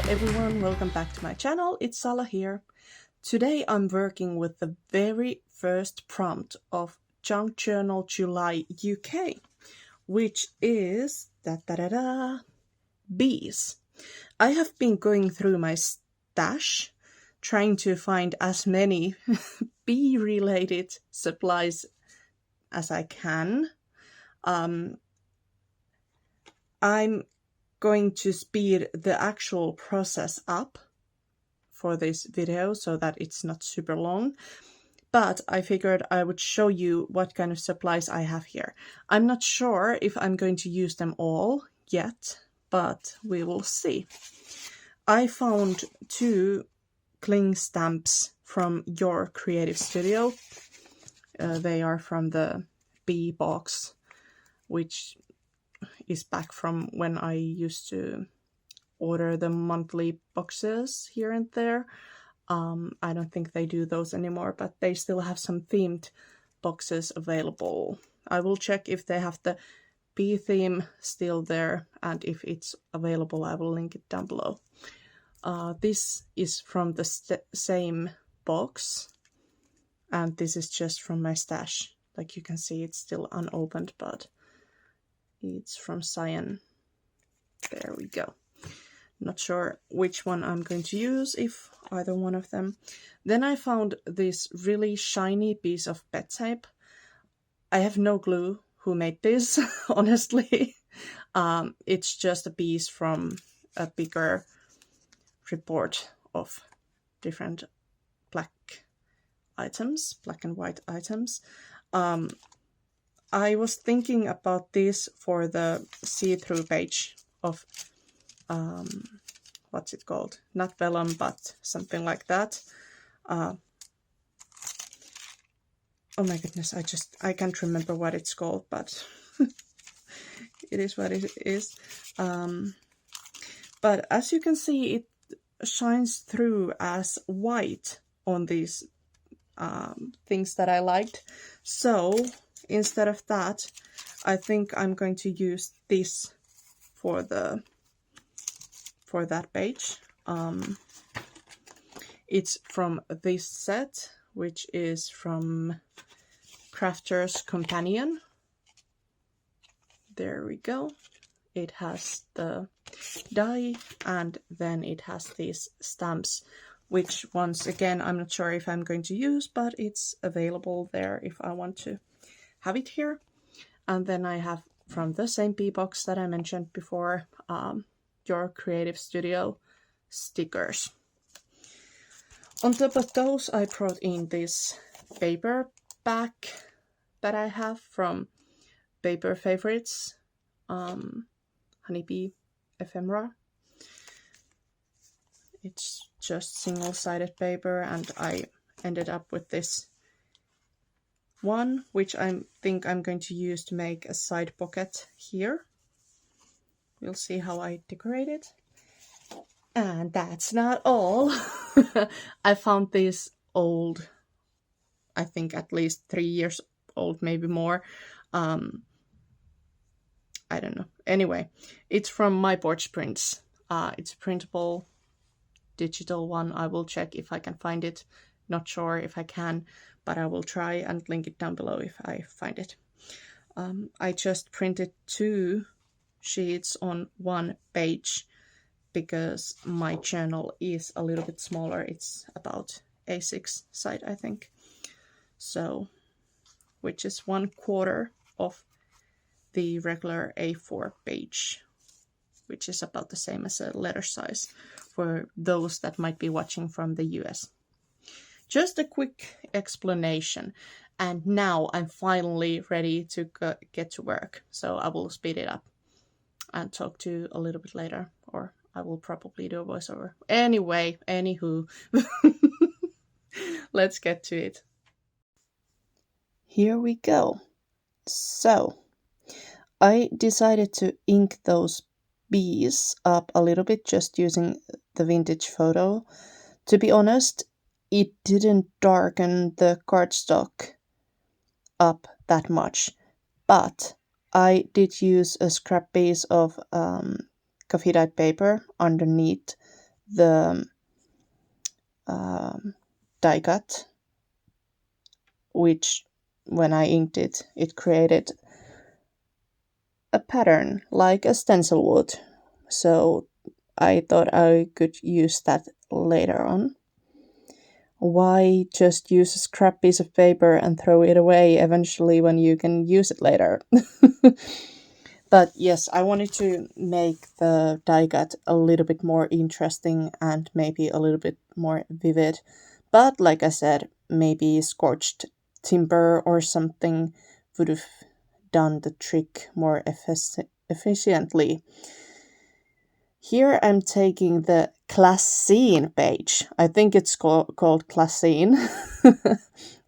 everyone, welcome back to my channel. It's Sala here. Today I'm working with the very first prompt of Junk Journal July UK, which is bees. I have been going through my stash trying to find as many bee-related supplies as I can. I'm going to speed the actual process up for this video so that it's not super long, but I figured I would show you what kind of supplies I have here. I'm not sure if I'm going to use them all yet, but we will see. I found 2 cling stamps from Your Creative Studio. They are from the bee box, which is back from when I used to order the monthly boxes here and there. I don't think they do those anymore, but they still have some themed boxes available. I will check if they have the bee theme still there, and if it's available I will link it down below. This is from the same box, and this is just from my stash. Like you can see, it's still unopened, but it's from Cyan. There we go. Not sure which one I'm going to use, if either one of them. Then I found this really shiny piece of pet tape. I have no clue who made this, honestly. It's just a piece from a bigger report of different black and white items. I was thinking about this for the see-through page of, what's it called? Not vellum, but something like that. Oh my goodness, I can't remember what it's called, but it is what it is. But as you can see, it shines through as white on these things that I liked. So instead of that, I think I'm going to use this for that page. It's from this set, which is from Crafter's Companion. There we go. It has the die, and then it has these stamps, which once again I'm not sure if I'm going to use, but it's available there if I want to have it here. And then I have from the same bee box that I mentioned before, Your Creative Studio stickers. On top of those, I brought in this paper bag that I have from Paper Favorites, Honeybee Ephemera. It's just single-sided paper, and I ended up with this one, which I think I'm going to use to make a side pocket here. We'll see how I decorate it. And that's not all. I found this old, I think at least 3 years old, maybe more. I don't know. Anyway, it's from My Porch Prints. It's a printable digital one. I will check if I can find it. Not sure if I can, but I will try and link it down below if I find it. I just printed 2 sheets on 1 page because my journal is a little bit smaller. It's about A6 side, I think. So, which is 1/4 of the regular A4 page, which is about the same as a letter size for those that might be watching from the US. Just a quick explanation, and now I'm finally ready to get to work, so I will speed it up and talk to you a little bit later, or I will probably do a voiceover. Anyway, anywho, let's get to it. Here we go. So, I decided to ink those bees up a little bit just using the vintage photo. To be honest, it didn't darken the cardstock up that much, but I did use a scrap piece of coffee dyed paper underneath the die cut, which when I inked it, it created a pattern like a stencil would. So I thought I could use that later on. Why just use a scrap piece of paper and throw it away eventually when you can use it later? But yes, I wanted to make the die cut a little bit more interesting and maybe a little bit more vivid. But like I said, maybe scorched timber or something would have done the trick more efficiently. Here I'm taking the Classine page. I think it's called Classine.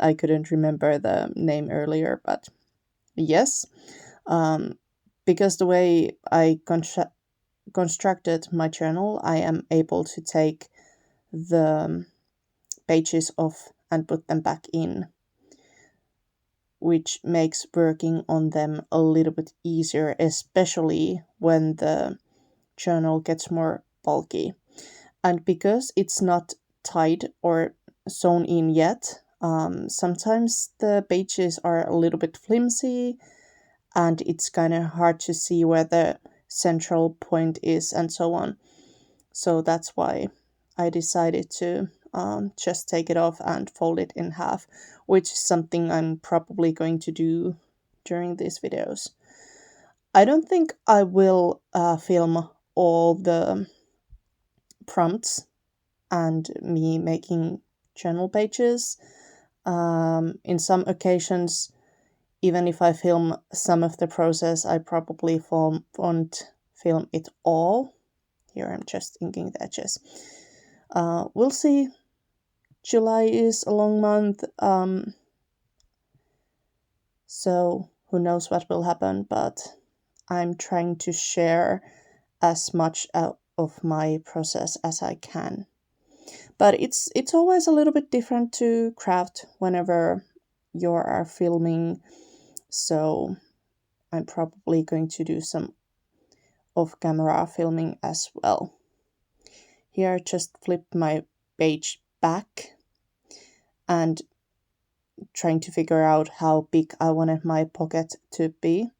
I couldn't remember the name earlier, but yes. Because the way I constructed my journal, I am able to take the pages off and put them back in, which makes working on them a little bit easier, especially when the journal gets more bulky. And because it's not tied or sewn in yet, sometimes the pages are a little bit flimsy and it's kind of hard to see where the central point is and so on. So that's why I decided to just take it off and fold it in half, which is something I'm probably going to do during these videos. I don't think I will film all the prompts and me making journal pages. In some occasions, even if I film some of the process, I probably won't film it all. Here I'm just inking the edges. We'll see. July is a long month, so who knows what will happen, but I'm trying to share as much of my process as I can. But it's always a little bit different to craft whenever you are filming, so I'm probably going to do some off-camera filming as well. Here I just flipped my page back and trying to figure out how big I wanted my pocket to be.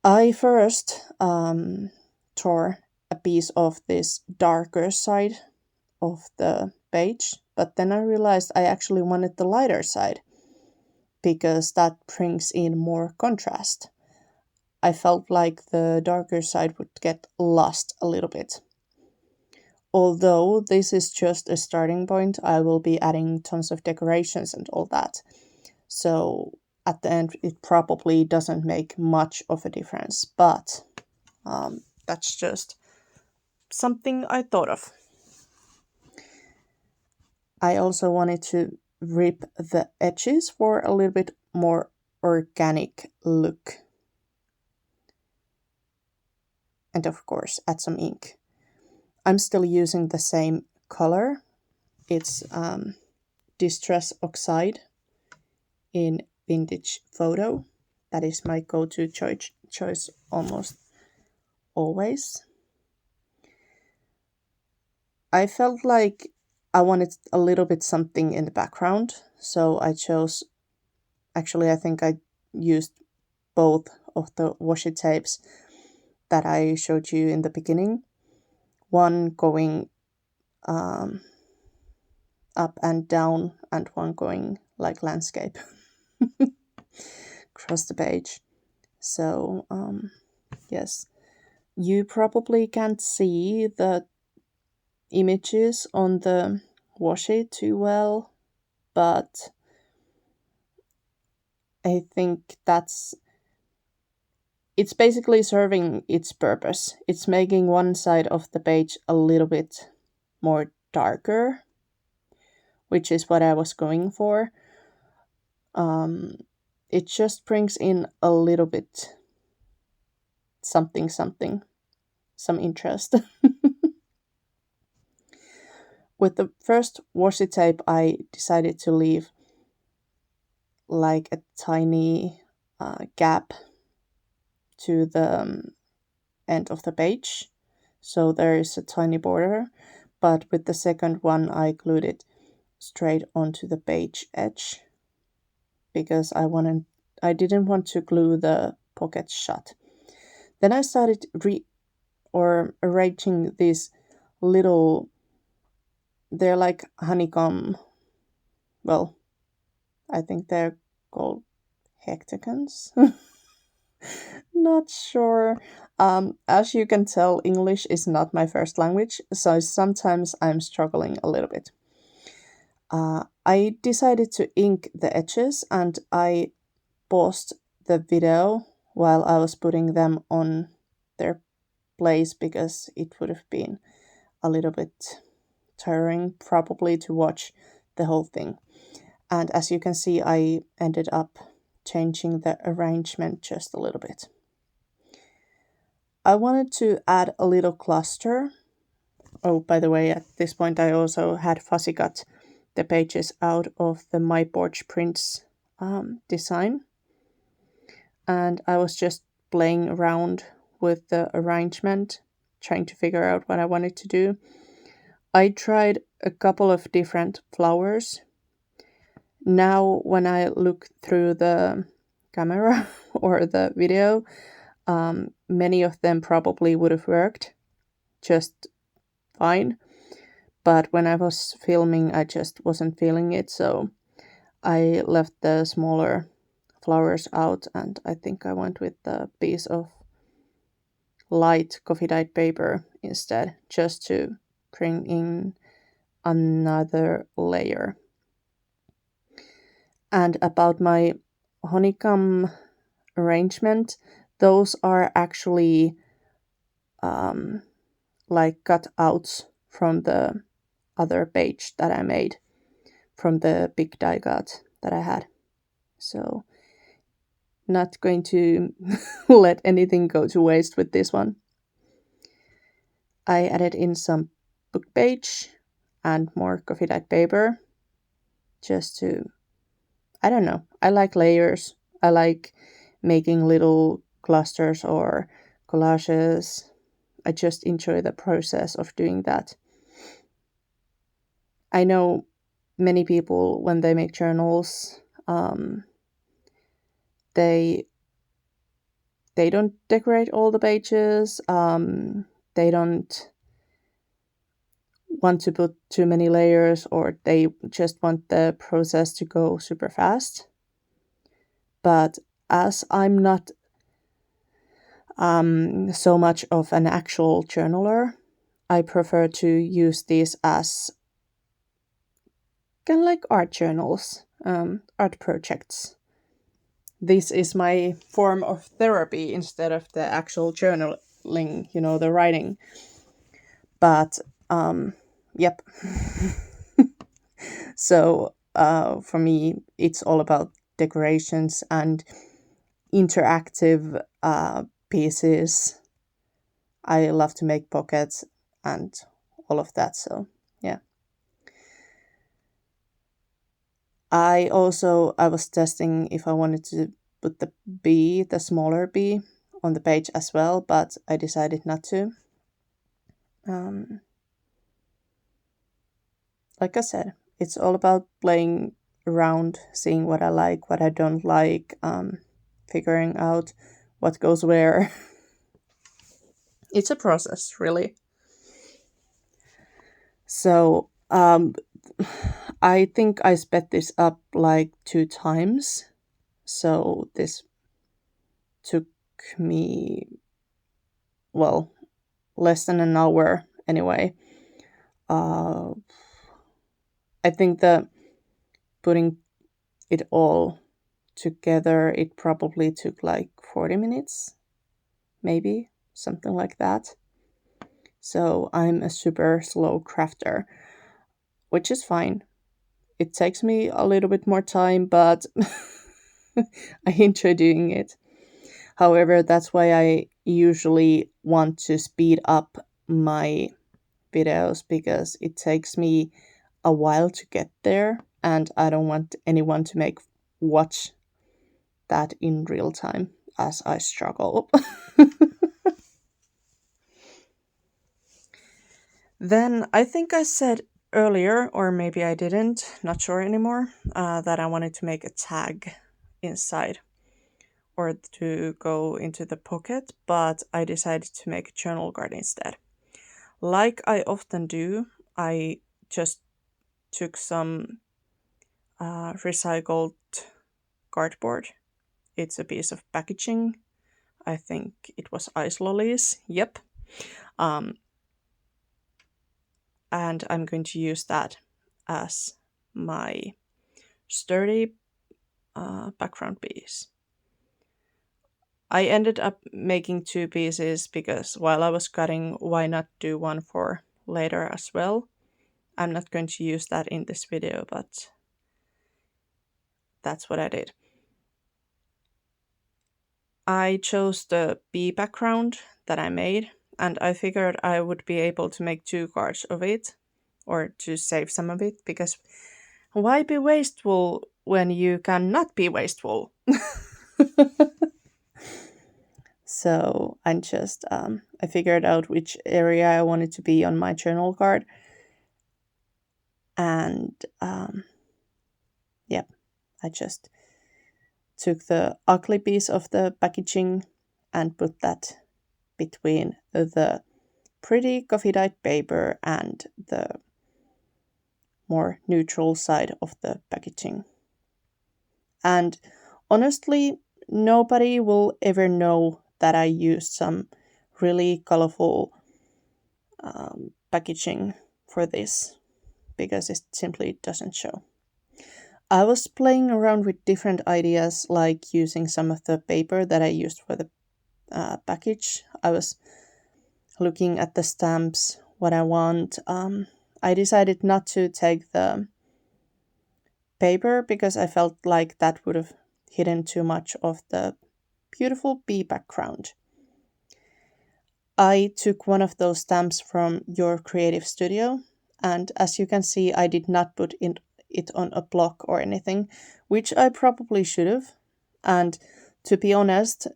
I first tore a piece of this darker side of the page, but then I realized I actually wanted the lighter side because that brings in more contrast. I felt like the darker side would get lost a little bit. Although this is just a starting point, I will be adding tons of decorations and all that. So at the end, it probably doesn't make much of a difference, but that's just something I thought of. I also wanted to rip the edges for a little bit more organic look. And of course, add some ink. I'm still using the same color. It's Distress Oxide in Vintage Photo. That is my go-to choice almost always. I felt like I wanted a little bit something in the background, so I chose, actually I think I used both of the washi tapes that I showed you in the beginning. One going up and down and one going like landscape across the page. So yes, you probably can't see the images on the washi too well, but I think it's basically serving its purpose. It's making one side of the page a little bit more darker, which is what I was going for. It just brings in a little bit some interest. With the first washi tape, I decided to leave like a tiny gap to the end of the page so there is a tiny border, but with the second one I glued it straight onto the page edge because I didn't want to glue the pocket shut. Then I started arranging these little, they're like honeycomb, well, I think they're called hectagons. Not sure. As you can tell, English is not my first language, so sometimes I'm struggling a little bit. I decided to ink the edges and I paused the video while I was putting them on their place because it would have been a little bit tiring probably to watch the whole thing. And as you can see, I ended up changing the arrangement just a little bit. I wanted to add a little cluster. Oh, by the way, at this point I also had Fussy cut the pages out of the My Porch Prints design. And I was just playing around with the arrangement, trying to figure out what I wanted to do. I tried a couple of different flowers. Now, when I look through the camera or the video, many of them probably would have worked just fine. But when I was filming, I just wasn't feeling it, so I left the smaller flowers out, and I think I went with the piece of light coffee dyed paper instead, just to bring in another layer. And about my honeycomb arrangement, those are actually like cutouts from the other page that I made from the big die cut that I had. So not going to let anything go to waste with this one. I added in some book page and more coffee dyed paper just to, I don't know, I like layers. I like making little clusters or collages. I just enjoy the process of doing that. I know many people, when they make journals, they don't decorate all the pages. They don't want to put too many layers, or they just want the process to go super fast. But as I'm not so much of an actual journaler, I prefer to use these as kind of like art journals, art projects. This is my form of therapy instead of the actual journaling, the writing. But, yep. So, for me, it's all about decorations and interactive pieces. I love to make pockets and all of that, so yeah. I was testing if I wanted to put the smaller bee on the page as well, but I decided not to. Like I said, it's all about playing around, seeing what I like, what I don't like, figuring out what goes where. It's a process, really. So, I think I sped this up like 2 times. So this took me, well, less than an hour anyway. I think that putting it all together, it probably took like 40 minutes, maybe, something like that. So I'm a super slow crafter, which is fine. It takes me a little bit more time, but I enjoy doing it. However, that's why I usually want to speed up my videos, because it takes me a while to get there, and I don't want anyone to watch that in real time as I struggle. Then I think I said earlier, or maybe I didn't, not sure anymore, that I wanted to make a tag inside or to go into the pocket, but I decided to make a journal card instead. Like I often do, I just took some recycled cardboard. It's a piece of packaging. I think it was ice lollies. Yep. Um, and I'm going to use that as my sturdy background piece. I ended up making two pieces because while I was cutting, why not do one for later as well? I'm not going to use that in this video, but that's what I did. I chose the bee background that I made, and I figured I would be able to make two cards of it, or to save some of it, because why be wasteful when you cannot be wasteful? So I figured out which area I wanted to be on my journal card, and yep, I just took the ugly piece of the packaging and put that between the pretty coffee dyed paper and the more neutral side of the packaging. And honestly, nobody will ever know that I used some really colorful packaging for this because it simply doesn't show. I was playing around with different ideas, like using some of the paper that I used for the package. I was looking at the stamps, what I want. I decided not to take the paper because I felt like that would have hidden too much of the beautiful bee background. I took one of those stamps from your creative studio, and as you can see, I did not put it on a block or anything, which I probably should have. And to be honest,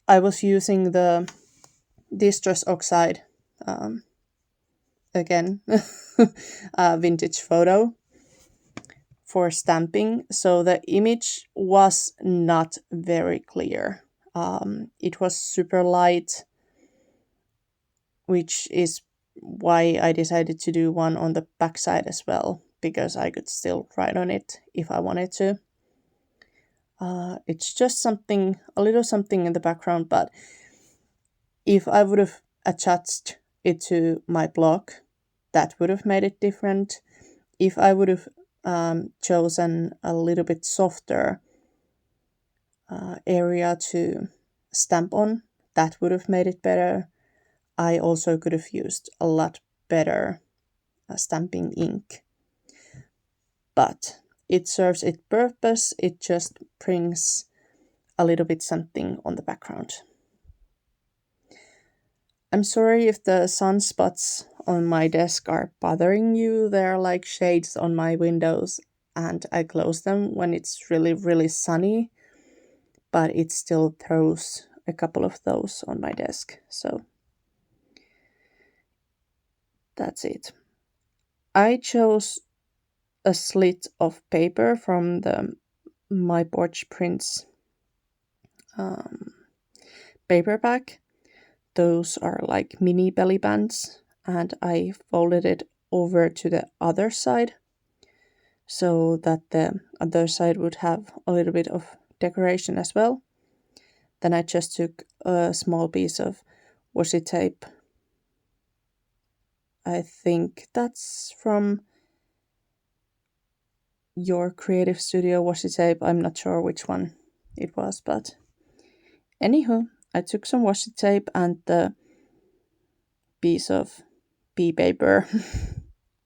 I was using the distress oxide again, vintage photo for stamping, so the image was not very clear. It was super light, which is why I decided to do one on the backside as well, because I could still write on it if I wanted to. It's just a little something in the background, but if I would have attached it to my block, that would have made it different. If I would have chosen a little bit softer area to stamp on, that would have made it better. I also could have used a lot better stamping ink. But it serves its purpose, it just brings a little bit something on the background. I'm sorry if the sunspots on my desk are bothering you. They're like shades on my windows, and I close them when it's really, really sunny, but it still throws a couple of those on my desk. So that's it. I chose a slit of paper from the My Porch Prints paperback. Those are like mini belly bands, and I folded it over to the other side so that the other side would have a little bit of decoration as well. Then I just took a small piece of washi tape. I think that's from your creative studio washi tape. I'm not sure which one it was, but anywho, I took some washi tape and the piece of bee paper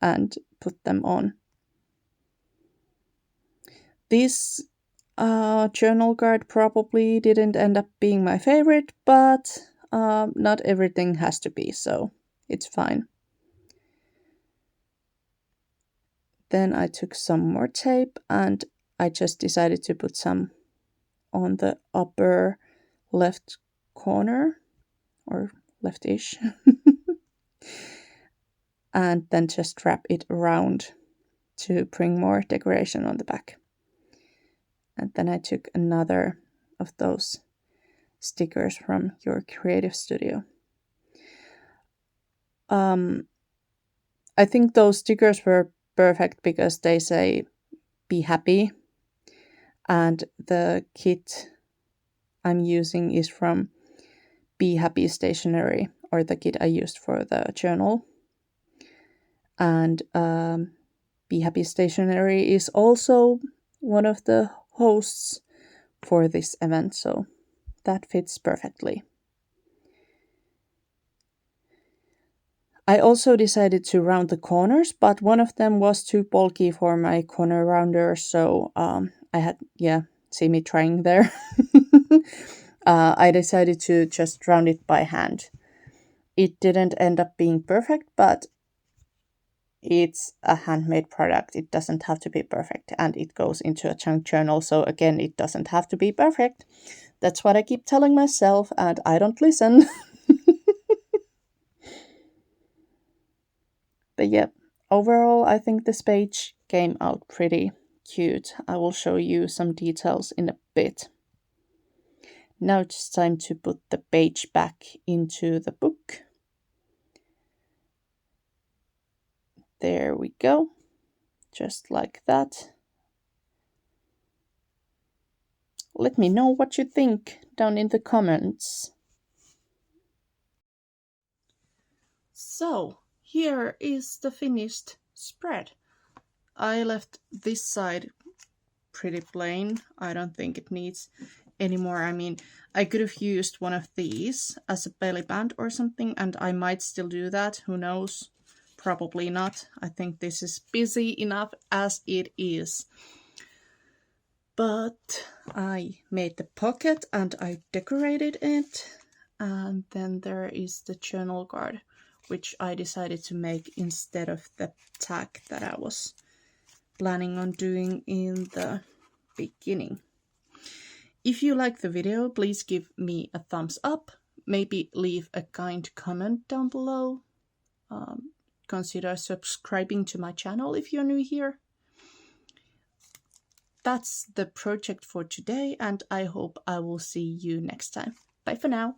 and put them on. This journal card probably didn't end up being my favorite, but not everything has to be, so it's fine. Then I took some more tape and I just decided to put some on the upper left corner, or left-ish. and then just wrap it around to bring more decoration on the back. And then I took another of those stickers from your creative studio. I think those stickers were perfect because they say be happy, and the kit I'm using is from Be Happy Stationery, or the kit I used for the journal. And Be Happy Stationery is also one of the hosts for this event, so that fits perfectly. I also decided to round the corners, but one of them was too bulky for my corner rounder, so I had, see me trying there. I decided to just round it by hand. It didn't end up being perfect, but it's a handmade product. It doesn't have to be perfect, and it goes into a junk journal, so again, it doesn't have to be perfect. That's what I keep telling myself, and I don't listen. But yeah, overall, I think this page came out pretty cute. I will show you some details in a bit. Now it's time to put the page back into the book. There we go, just like that. Let me know what you think down in the comments. So, here is the finished spread. I left this side pretty plain. I don't think it needs any more. I mean, I could have used one of these as a belly band or something, and I might still do that. Who knows? Probably not. I think this is busy enough as it is. But I made the pocket and I decorated it. And then there is the journal card, which I decided to make instead of the tag that I was planning on doing in the beginning. If you like the video, please give me a thumbs up. Maybe leave a kind comment down below. Consider subscribing to my channel if you're new here. That's the project for today, and I hope I will see you next time. Bye for now.